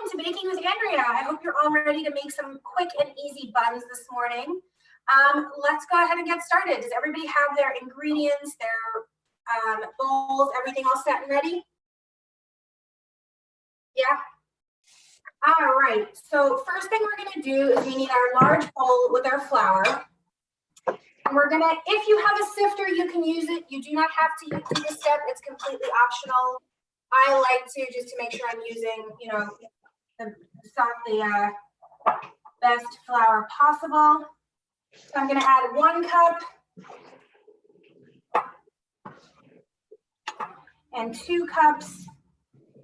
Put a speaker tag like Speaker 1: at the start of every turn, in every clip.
Speaker 1: welcome to Baking with Andrea. I hope you're all ready to make some quick and easy buns this morning. Let's go ahead and get started. Does everybody have their ingredients, their bowls, everything all set and ready? Yeah? All right, so first thing we're gonna do is we need our large bowl with our flour. And we're gonna, if you have a sifter, you can use it. You do not have to use this step, it's completely optional. I like to, just to make sure I'm using, you know, the best flour possible. So I'm going to add 1 cup and 2 cups.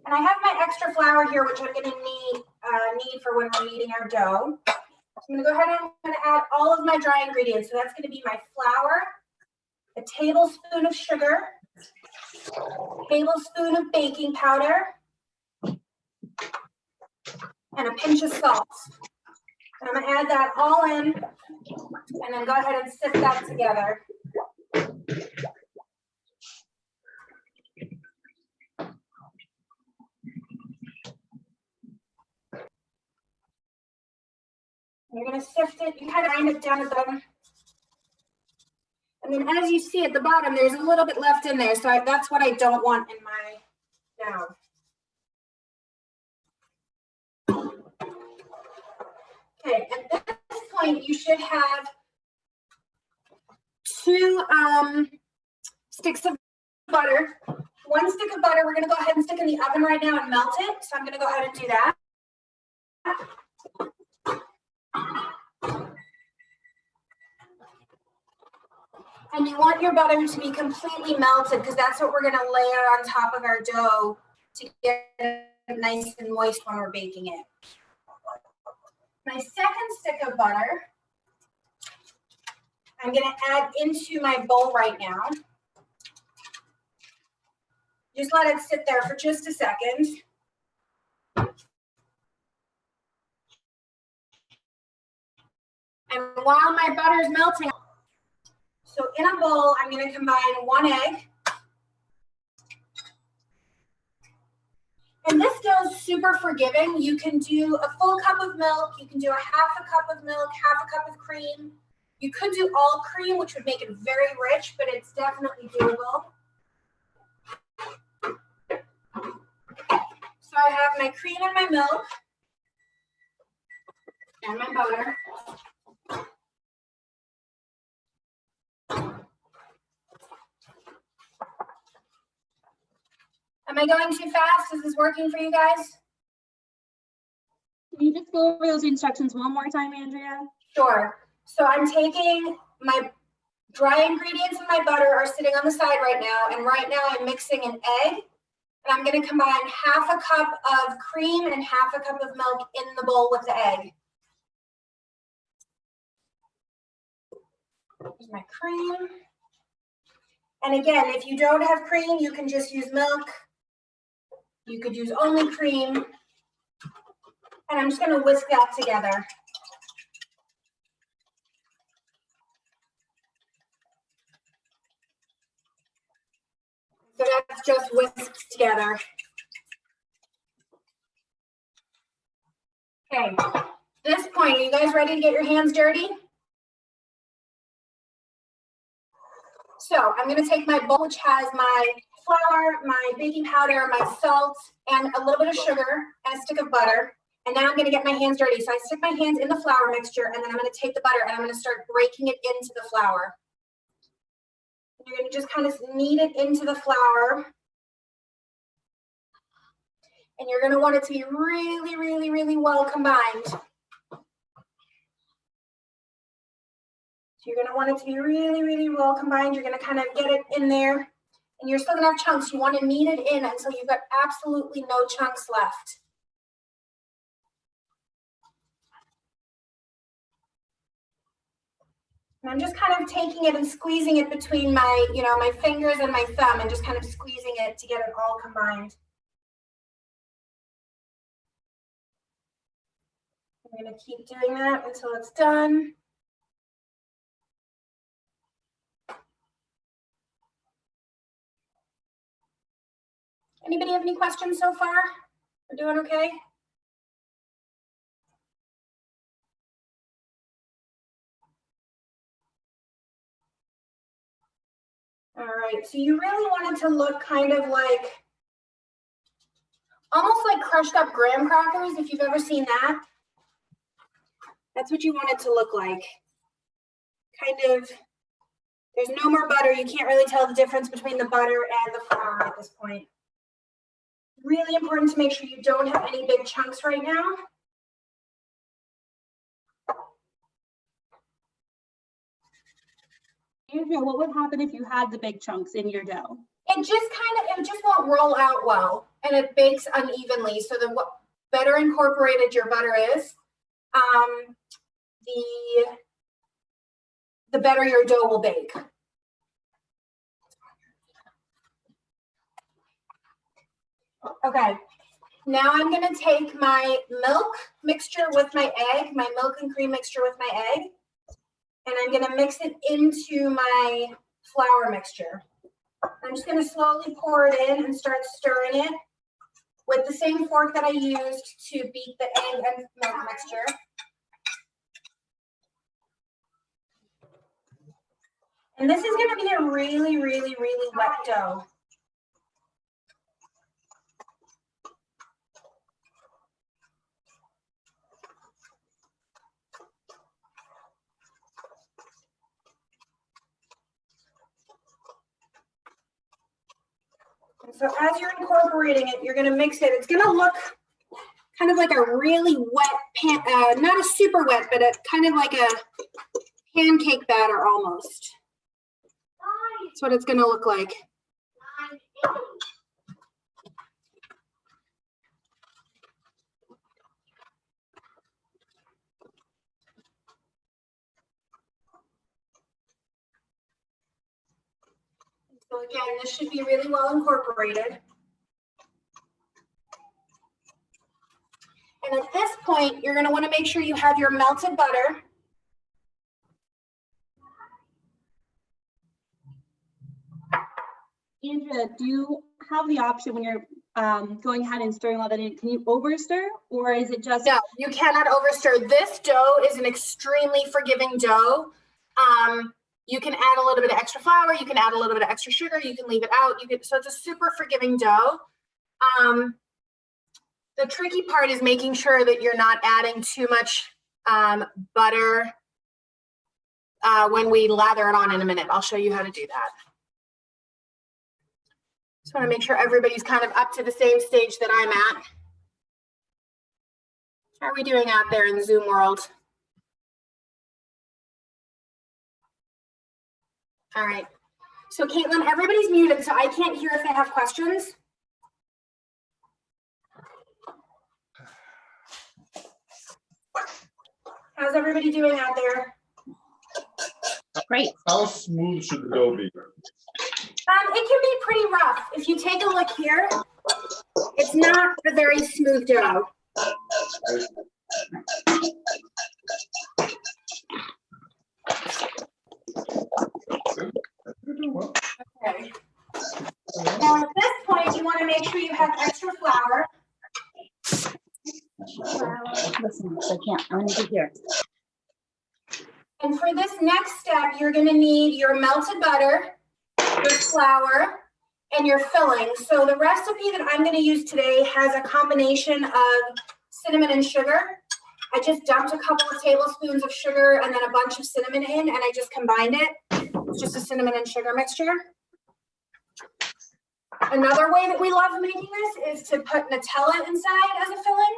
Speaker 1: And I have my extra flour here, which I'm going to need for when we're kneading our dough. So I'm going to go ahead and I'm going to add all of my dry ingredients. So that's going to be my flour, a tablespoon of sugar, a tablespoon of baking powder, and a pinch of salt. And I'm gonna add that all in and then go ahead and sift that together. You're gonna sift it, you kind of grind it down at the bottom. And then as you see at the bottom, there's a little bit left in there. So that's what I don't want in my dough. Okay, at this point, you should have 2 sticks of butter. 1 stick of butter, we're gonna go ahead and stick in the oven right now and melt it. So I'm gonna go ahead and do that. And you want your butter to be completely melted because that's what we're gonna layer on top of our dough to get it nice and moist when we're baking it. My second stick of butter, I'm going to add into my bowl right now. Just let it sit there for just a second. And while my butter is melting, so in a bowl, I'm going to combine 1 egg. And this dough is super forgiving. You can do a full cup of milk. You can do a half a cup of milk, half a cup of cream. You could do all cream, which would make it very rich, but it's definitely doable. So I have my cream and my milk and my butter. Am I going too fast? Is this working for you guys?
Speaker 2: Can you just go over those instructions one more time, Andrea?
Speaker 1: Sure. So I'm taking my dry ingredients and my butter are sitting on the side right now. And right now I'm mixing an egg. And I'm going to combine half a cup of cream and half a cup of milk in the bowl with the egg. Here's my cream. And again, if you don't have cream, you can just use milk. You could use only cream. And I'm just going to whisk that together. So that's just whisked together. Okay, at this point, are you guys ready to get your hands dirty? So I'm going to take my bowl, which has my flour, my baking powder, my salt, and a little bit of sugar, and a stick of butter. And now I'm going to get my hands dirty. So I stick my hands in the flour mixture, and then I'm going to take the butter, and I'm going to start breaking it into the flour. You're going to just kind of knead it into the flour. And you're going to want it to be really, really, really well combined. So you're going to want it to be really, really well combined. You're going to kind of get it in there. And you're still going to have chunks. You want to knead it in until you've got absolutely no chunks left. And I'm just kind of taking it and squeezing it between my, my fingers and my thumb and just kind of squeezing it to get it all combined. I'm going to keep doing that until it's done. Anybody have any questions so far? We're doing okay? All right, so you really want it to look kind of like, almost like crushed up graham crackers, if you've ever seen that. That's what you want it to look like. Kind of, there's no more butter. You can't really tell the difference between the butter and the flour at this point. Really important to make sure you don't have any big chunks right now.
Speaker 2: Andrea, what would happen if you had the big chunks in your dough?
Speaker 1: It just won't roll out well, and it bakes unevenly. So the better incorporated your butter is, the better your dough will bake. Okay, now I'm gonna take my milk mixture with my egg, my milk and cream mixture with my egg, and I'm gonna mix it into my flour mixture. I'm just gonna slowly pour it in and start stirring it with the same fork that I used to beat the egg and milk mixture. And this is gonna be a really, really, really wet dough. So as you're incorporating it, you're going to mix it. It's going to look kind of like a really wet not a super wet, but kind of like a pancake batter almost. That's what it's going to look like. So again, this should be really well incorporated. And at this point, you're going to want to make sure you have your melted butter.
Speaker 2: Andrea, do you have the option when you're going ahead and stirring all that in, can you overstir, or is it just?
Speaker 1: No, you cannot overstir. This dough is an extremely forgiving dough. You can add a little bit of extra flour, you can add a little bit of extra sugar, you can leave it out. So it's a super forgiving dough. The tricky part is making sure that you're not adding too much butter when we lather it on in a minute. I'll show you how to do that. Just want to make sure everybody's kind of up to the same stage that I'm at. How are we doing out there in Zoom world? All right. So Caitlin, everybody's muted, so I can't hear if they have questions. How's everybody doing out there?
Speaker 3: Great. How smooth should the dough be?
Speaker 1: It can be pretty rough. If you take a look here, it's not a very smooth dough. Okay. Now at this point, you want to make sure you have extra flour.
Speaker 4: Listen, I can't. I need to hear.
Speaker 1: And for this next step, you're going to need your melted butter, your flour, and your filling. So the recipe that I'm going to use today has a combination of cinnamon and sugar. I just dumped a couple of tablespoons of sugar and then a bunch of cinnamon in, and I just combined it. It's just a cinnamon and sugar mixture. Another way that we love making this is to put Nutella inside as a filling,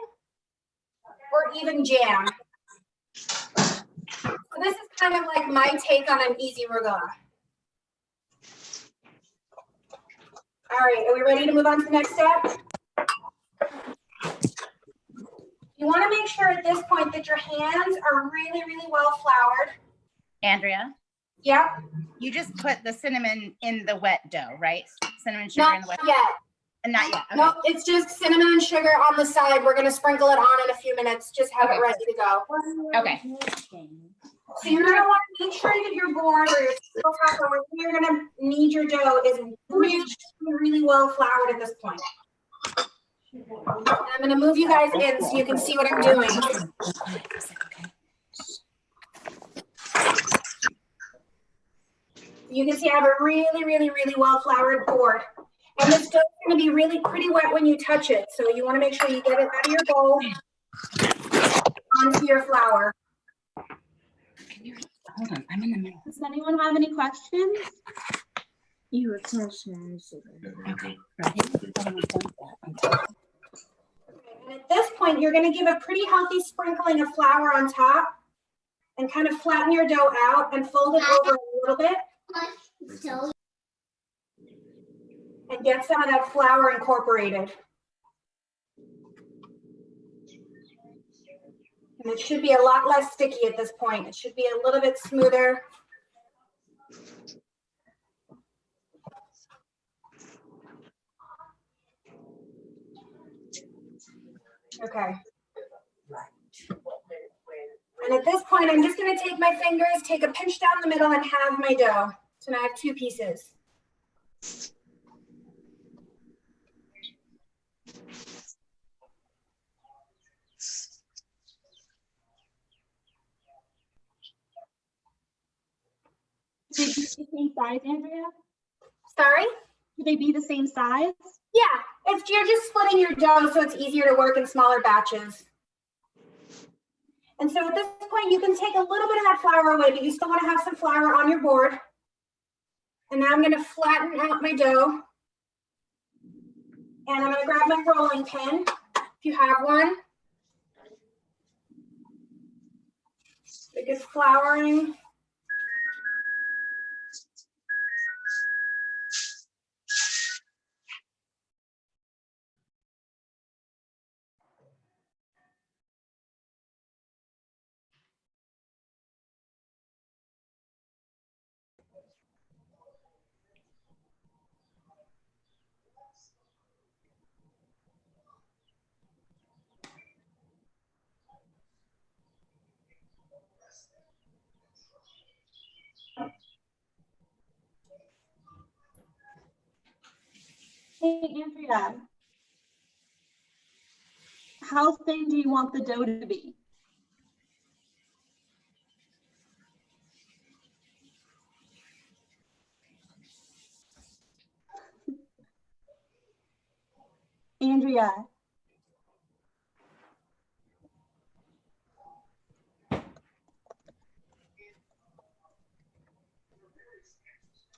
Speaker 1: or even jam. So this is kind of like my take on an easy regatta. All right, are we ready to move on to the next step? You want to make sure at this point that your hands are really, really well floured.
Speaker 4: Andrea,
Speaker 1: Yep.
Speaker 4: you just put the cinnamon in the wet dough, right? Cinnamon sugar in the wet.
Speaker 1: Not yet.
Speaker 4: Not yet. Okay.
Speaker 1: No, it's just cinnamon and sugar on the side. We're going to sprinkle it on in a few minutes. Just have it ready to go.
Speaker 4: Okay.
Speaker 1: So you're going to want to make sure that your board or your tabletop or where you're going to knead your dough is really, really well floured at this point. And I'm going to move you guys in so you can see what I'm doing. You can see I have a really, really, really well floured board. And this dough is going to be really pretty wet when you touch it. So you want to make sure you get it out of your bowl onto your flour.
Speaker 4: Hold on, I'm in the middle.
Speaker 2: Does anyone have any questions?
Speaker 5: You were questions.
Speaker 4: Okay, ready? I'm gonna dump that on top.
Speaker 1: And at this point, you're going to give a pretty healthy sprinkling of flour on top and kind of flatten your dough out and fold it over a little bit and get some of that flour incorporated. And it should be a lot less sticky at this point. It should be a little bit smoother. Okay. And at this point, I'm just going to take my fingers, take a pinch down the middle and halve my dough. So now I have 2 pieces.
Speaker 2: Should they be the same size, Andrea?
Speaker 1: Sorry?
Speaker 2: Should they be the same size?
Speaker 1: Yeah, you're just splitting your dough so it's easier to work in smaller batches. And so at this point, you can take a little bit of that flour away, but you still want to have some flour on your board. And now I'm going to flatten out my dough. And I'm going to grab my rolling pin, if you have one. So good flouring.
Speaker 2: Hey, Andrea. How thin do you want the dough to be? Andrea.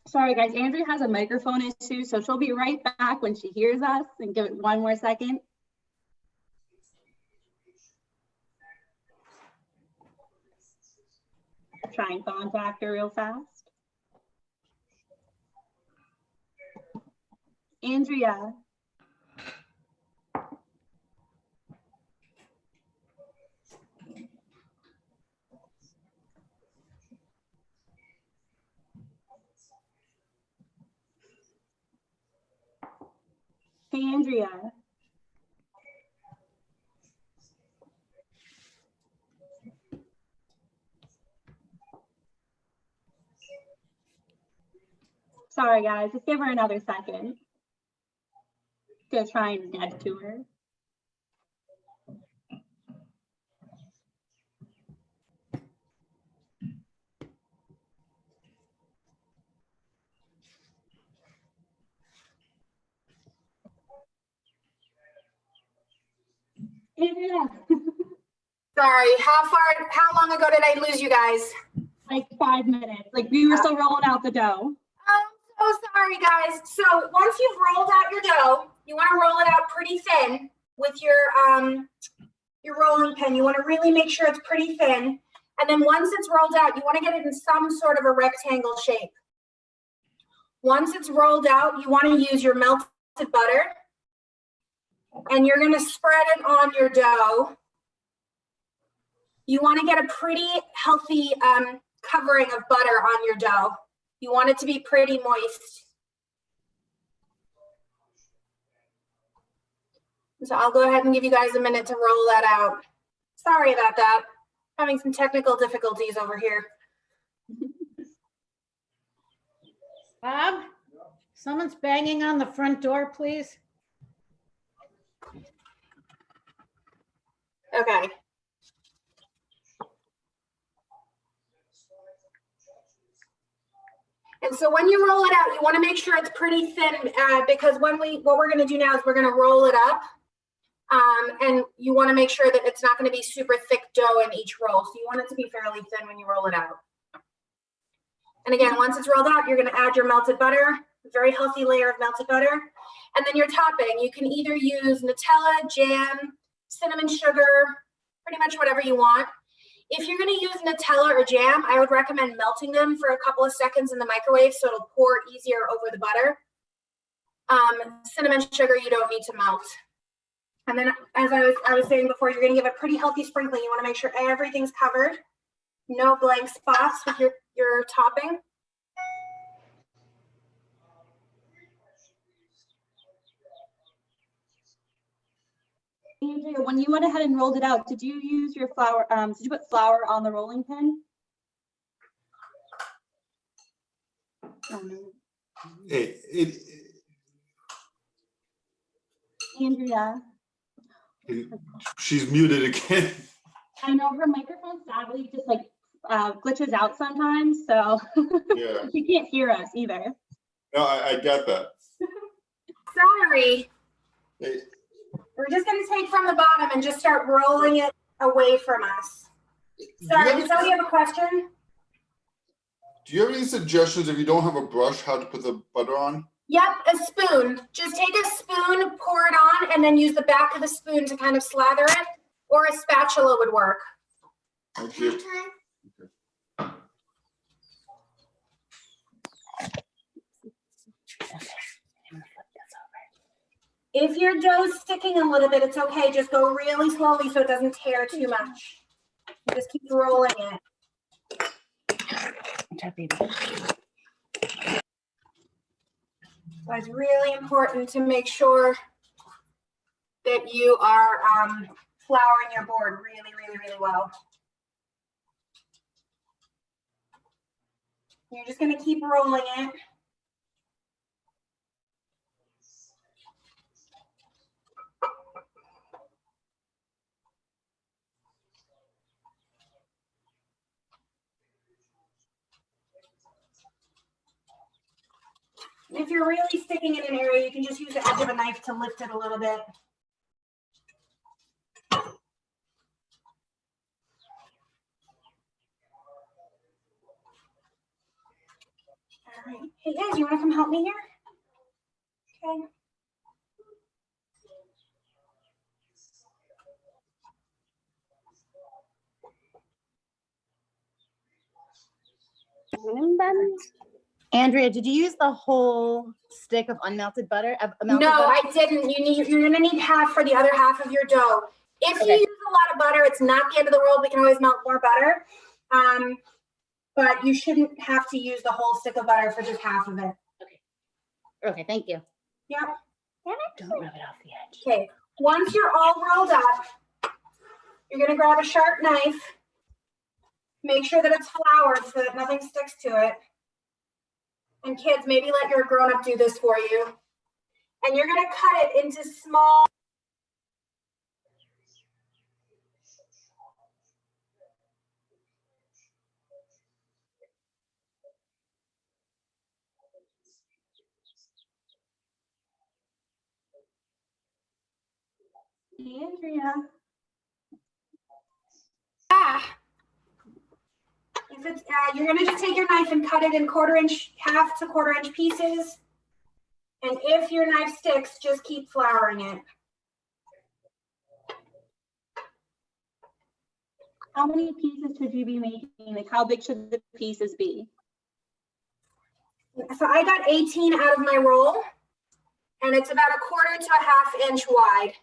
Speaker 2: Sorry guys, Andrea has a microphone issue, so she'll be right back when she hears us, and give it 1 more second. Try and contact her real fast. Andrea. Hey, Andrea. Sorry, guys. Just give her another second. Gonna try and get to her. Andrea.
Speaker 1: Sorry, how long ago did I lose you guys?
Speaker 2: Like 5 minutes. Like we were still rolling out the dough.
Speaker 1: I'm so sorry, guys. So once you've rolled out your dough, you want to roll it out pretty thin with your rolling pin. You want to really make sure it's pretty thin. And then once it's rolled out, you want to get it in some sort of a rectangle shape. Once it's rolled out, you want to use your melted butter. And you're going to spread it on your dough. You want to get a pretty healthy covering of butter on your dough. You want it to be pretty moist. So I'll go ahead and give you guys a minute to roll that out. Sorry about that. Having some technical difficulties over here.
Speaker 5: Bob, someone's banging on the front door, please.
Speaker 1: Okay. And so when you roll it out, you want to make sure it's pretty thin because what we're going to do now is we're going to roll it up. And you want to make sure that it's not going to be super thick dough in each roll. So you want it to be fairly thin when you roll it out. And again, once it's rolled out, you're going to add your melted butter, a very healthy layer of melted butter. And then your topping, you can either use Nutella, jam, cinnamon sugar, pretty much whatever you want. If you're going to use Nutella or jam, I would recommend melting them for a couple of seconds in the microwave so it'll pour easier over the butter. Cinnamon sugar, you don't need to melt. And then, as I was saying before, you're going to give a pretty healthy sprinkling. You want to make sure everything's covered, no blank spots with your topping.
Speaker 2: Andrea, when you went ahead and rolled it out, did you use your flour? Did you put flour on the rolling pin? Oh, no. Andrea.
Speaker 3: She's muted again.
Speaker 2: I know her microphone sadly just like glitches out sometimes, so
Speaker 3: Yeah.
Speaker 2: she can't hear us either.
Speaker 3: No, I get that.
Speaker 1: Sorry.
Speaker 3: Hey,
Speaker 1: We're just going to take from the bottom and just start rolling it away from us. Sorry, does somebody have a question?
Speaker 3: do you have any suggestions if you don't have a brush, how to put the butter on?
Speaker 1: Yep, a spoon. Just take a spoon, pour it on, and then use the back of the spoon to kind of slather it, or a spatula would work.
Speaker 3: Thank you.
Speaker 1: If your dough's sticking a little bit, it's okay. Just go really slowly so it doesn't tear too much. Just keep rolling it. So it's really important to make sure that you are flouring your board really, really, really well. You're just going to keep rolling it. If you're really sticking in an area, you can just use the edge of a knife to lift it a little bit. All right. Hey guys, you want to come help me here? Okay.
Speaker 4: Andrea, did you use the whole stick of unmelted butter?
Speaker 1: No, I didn't. You're gonna need half for the other half of your dough. If
Speaker 4: Okay.
Speaker 1: you use a lot of butter, it's not the end of the world. We can always melt more butter. But you shouldn't have to use the whole stick of butter for just half of it.
Speaker 4: Okay, thank you.
Speaker 1: Yep.
Speaker 4: Don't rub it off the edge.
Speaker 1: Okay. Once you're all rolled up, you're gonna grab a sharp knife. Make sure that it's floured so that nothing sticks to it. And kids, maybe let your grown-up do this for you. And you're gonna cut it into small.
Speaker 2: Andrea.
Speaker 1: If it's, you're gonna just take your knife and cut it in half to quarter-inch pieces. And if your knife sticks, just keep flouring it.
Speaker 2: How many pieces should you be making? Like, how big should the pieces be?
Speaker 1: So I got 18 out of my roll, and it's about a quarter to a half inch wide.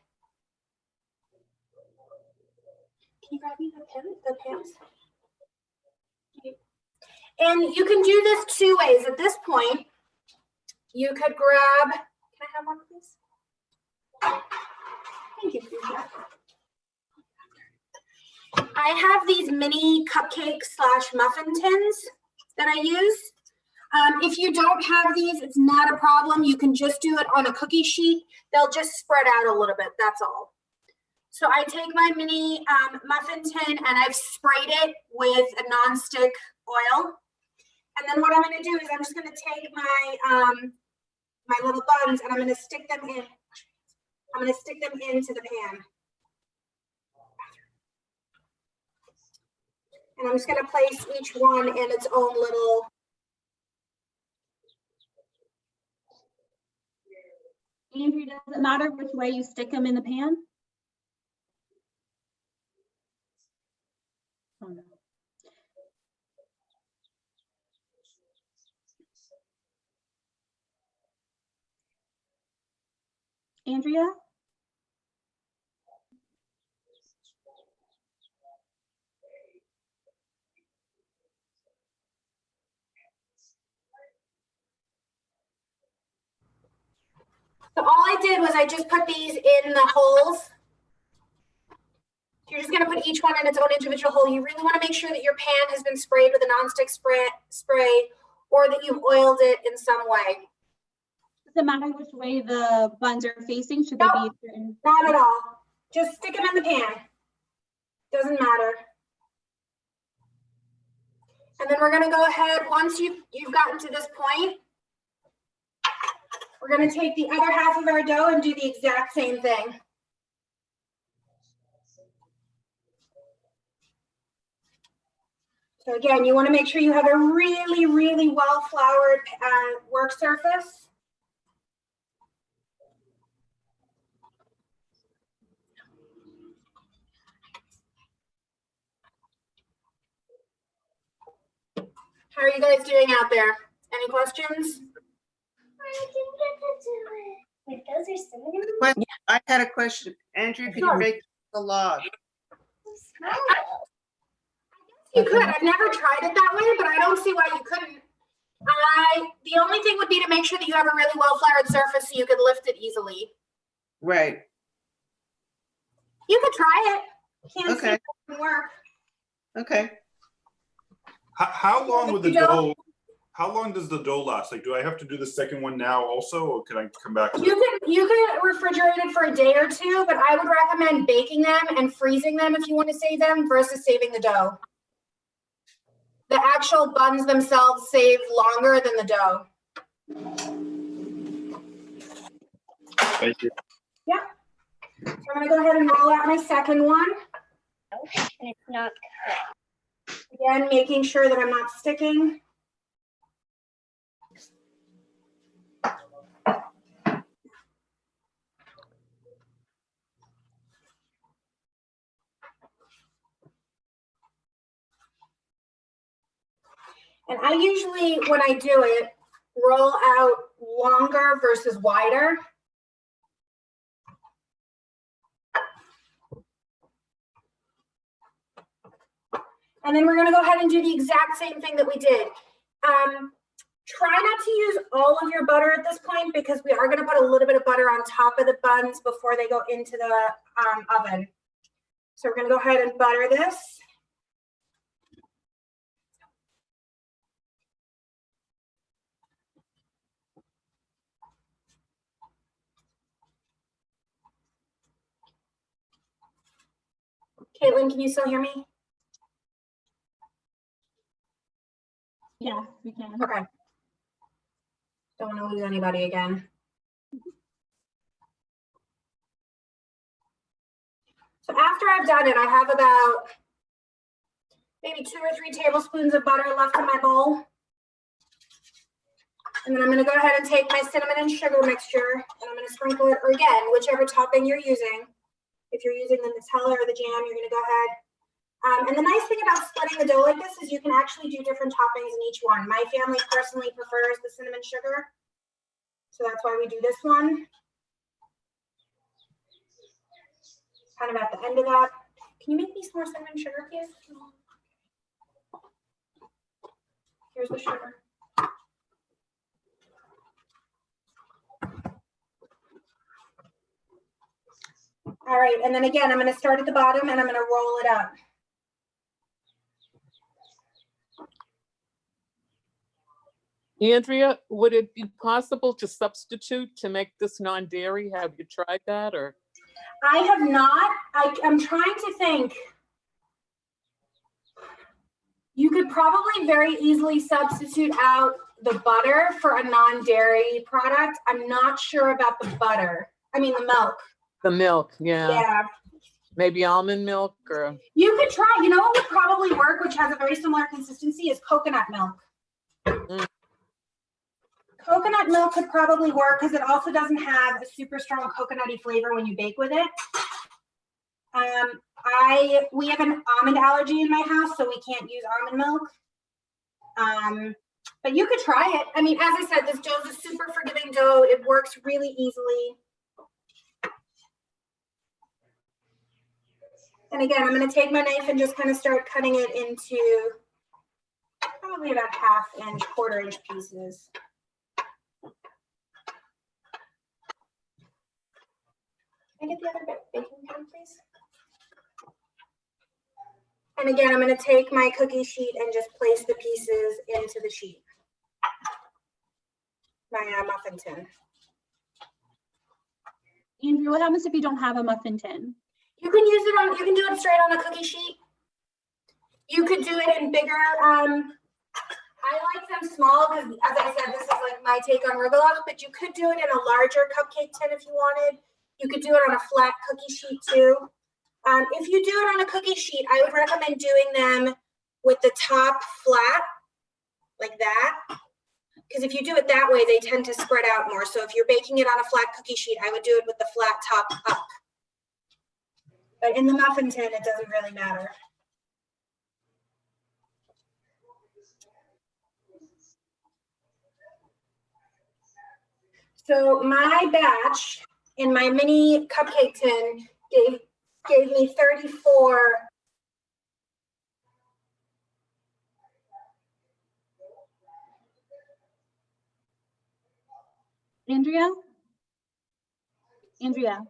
Speaker 1: Can you grab me the pins? And you can do this two ways. At this point, you could grab, can I have one, please? Thank you, Fuchsia. I have these mini cupcake / muffin tins that I use. If you don't have these, it's not a problem. You can just do it on a cookie sheet. They'll just spread out a little bit, that's all. So I take my mini muffin tin and I've sprayed it with a nonstick oil. And then what I'm gonna do is I'm just gonna take my, my little buns and I'm gonna stick them in. I'm gonna stick them into the pan. And I'm just gonna place each one in its own little.
Speaker 2: Andrea, does it matter which way you stick them in the pan? Oh, no. Andrea?
Speaker 1: So all I did was I just put these in the holes. You're just gonna put each one in its own individual hole. You really wanna make sure that your pan has been sprayed with a nonstick spray or that you've oiled it in some way.
Speaker 2: Does it matter which way the buns are facing? Should they be certain?
Speaker 1: Not at all. Just stick them in the pan. Doesn't matter. And then we're gonna go ahead, once you've gotten to this point, we're gonna take the other half of our dough and do the exact same thing. So again, you wanna make sure you have a really, really well floured work surface. How are you guys doing out there? Any questions?
Speaker 6: I didn't get to do it. Wait, those are cinnamon?
Speaker 7: Question. I had a question. Andrew, could
Speaker 1: Sure.
Speaker 7: you make the log?
Speaker 1: You could. I've never tried it that way, but I don't see why you couldn't. The only thing would be to make sure that you have a really well floured surface so you could lift it easily.
Speaker 7: Right.
Speaker 1: You could try it. Can't see
Speaker 7: Okay.
Speaker 1: if it can work.
Speaker 7: Okay.
Speaker 3: How long would the
Speaker 1: You don't-
Speaker 3: dough? How long does the dough last? Like, do I have to do the second one now also, or can I come back to it?
Speaker 1: You could refrigerate it for a day or two, but I would recommend baking them and freezing them if you want to save them versus saving the dough. The actual buns themselves save longer than the dough.
Speaker 8: Thank you.
Speaker 1: Yeah. So I'm gonna go ahead and roll out my second one.
Speaker 6: And it's not
Speaker 1: Again, making sure that I'm not sticking. And I usually, when I do it, roll out longer versus wider. And then we're gonna go ahead and do the exact same thing that we did. Try not to use all of your butter at this point because we are gonna put a little bit of butter on top of the buns before they go into the oven. So we're gonna go ahead and butter this. Caitlin, can you still hear me?
Speaker 2: Yes, we can.
Speaker 1: Okay. Don't want to lose anybody again. So after I've done it, I have about maybe 2 or 3 tablespoons of butter left in my bowl. And then I'm going to go ahead and take my cinnamon and sugar mixture and I'm going to sprinkle it, or again, whichever topping you're using. If you're using the Nutella or the jam, you're going to go ahead. And the nice thing about splitting the dough like this is you can actually do different toppings in each one. My family personally prefers the cinnamon sugar. So that's why we do this one. Kind of at the end of that. Can you make me some more cinnamon sugar, please? Here's the sugar. All right, and then again, I'm going to start at the bottom and I'm going to roll it up.
Speaker 9: Andrea, would it be possible to substitute to make this non-dairy? Have you tried that, or?
Speaker 1: I have not. I'm trying to think. You could probably very easily substitute out the butter for a non-dairy product. I'm not sure about the butter. I mean, the milk.
Speaker 9: The milk, yeah.
Speaker 1: Yeah.
Speaker 9: Maybe almond milk or,
Speaker 1: You could try, you know what would probably work, which has a very similar consistency, is coconut milk.
Speaker 9: Mm.
Speaker 1: Coconut milk could probably work because it also doesn't have a super strong coconutty flavor when you bake with it. We have an almond allergy in my house, so we can't use almond milk. But you could try it. I mean, as I said, this dough is a super forgiving dough. It works really easily. And again, I'm going to take my knife and just kind of start cutting it into probably about 1/2 inch, 1/4 inch pieces. Can I get the other baking pan, please? And again, I'm going to take my cookie sheet and just place the pieces into the sheet. My muffin tin.
Speaker 2: Andrea, what happens if you don't have a muffin tin?
Speaker 1: You can use it on, you can do it straight on a cookie sheet. You could do it in bigger, I like them small because, as I said, this is like my take on Rubelach, but you could do it in a larger cupcake tin if you wanted. You could do it on a flat cookie sheet too. If you do it on a cookie sheet, I would recommend doing them with the top flat, like that. Because if you do it that way, they tend to spread out more. So if you're baking it on a flat cookie sheet, I would do it with the flat top up. But in the muffin tin, it doesn't really matter. So my batch in my mini cupcake tin gave me 34.
Speaker 2: Andrea? Andrea?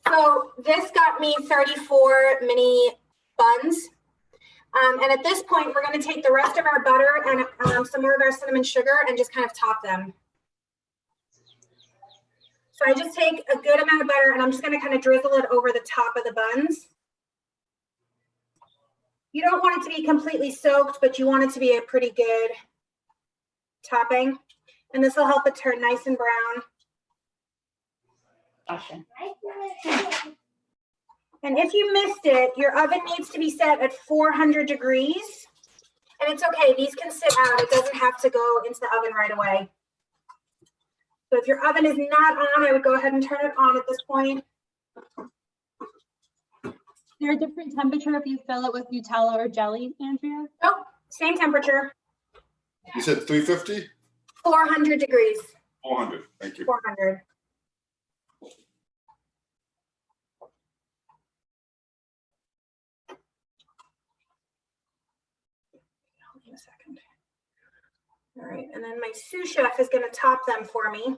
Speaker 1: So this got me 34 mini buns. And at this point, we're going to take the rest of our butter and some more of our cinnamon sugar and just kind of top them. So I just take a good amount of butter and I'm just going to kind of drizzle it over the top of the buns. You don't want it to be completely soaked, but you want it to be a pretty good topping. And this will help it turn nice and brown.
Speaker 4: Awesome.
Speaker 1: And if you missed it, your oven needs to be set at 400 degrees. And it's okay, these can sit out. It doesn't have to go into the oven right away. So if your oven is not on, I would go ahead and turn it on at this point.
Speaker 2: Is there a different temperature if you fill it with Nutella or jelly, Andrea?
Speaker 1: Nope, same temperature,
Speaker 3: You said 350?
Speaker 1: 400 degrees,
Speaker 3: 400, thank you.
Speaker 1: 400. Hold on a second. All right, and then my sous chef is going to top them for me.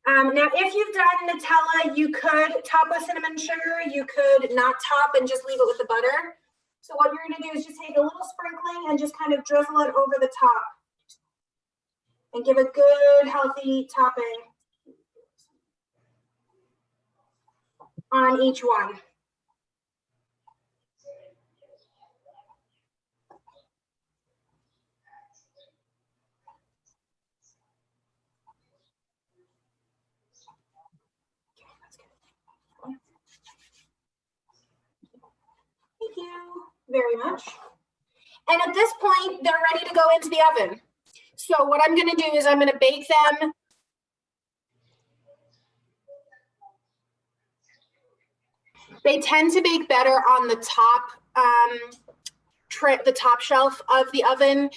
Speaker 1: Now, if you've done Nutella, you could top with cinnamon sugar. You could not top and just leave it with the butter. So what you're going to do is just take a little sprinkling and just kind of drizzle it over the top and give a good, healthy topping on each one. Thank you very much. And at this point, they're ready to go into the oven. So what I'm going to do is I'm going to bake them. They tend to bake better on the top the top shelf of the oven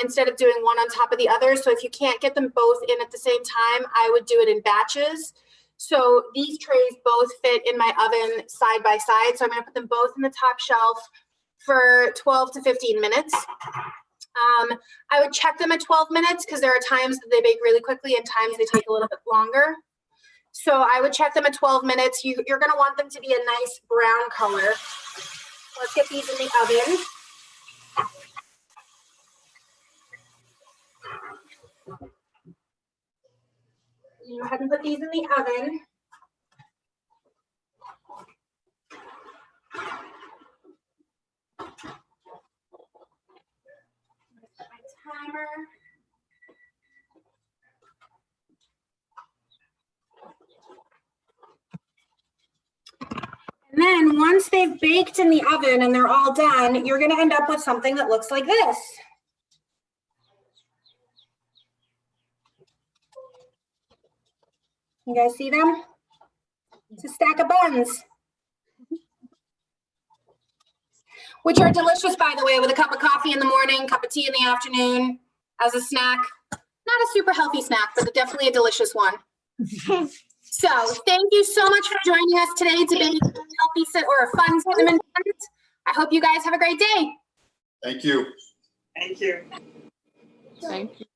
Speaker 1: instead of doing one on top of the other. So if you can't get them both in at the same time, I would do it in batches. So these trays both fit in my oven side by side. So I'm going to put them both in the top shelf for 12 to 15 minutes. I would check them at 12 minutes because there are times that they bake really quickly and times they take a little bit longer. So I would check them at 12 minutes. You're going to want them to be a nice brown color. Let's get these in the oven. go ahead and put these in the oven. Set my timer. And then once they've baked in the oven and they're all done, you're gonna end up with something that looks like this. You guys see them? It's a stack of buns. Which are delicious, by the way, with a cup of coffee in the morning, cup of tea in the afternoon, as a snack. Not a super healthy snack, but definitely a delicious one. So thank you so much for joining us today to make a healthy or a fun cinnamon buns. I hope you guys have a great day.
Speaker 3: Thank you.
Speaker 7: Thank you.
Speaker 9: Thank you.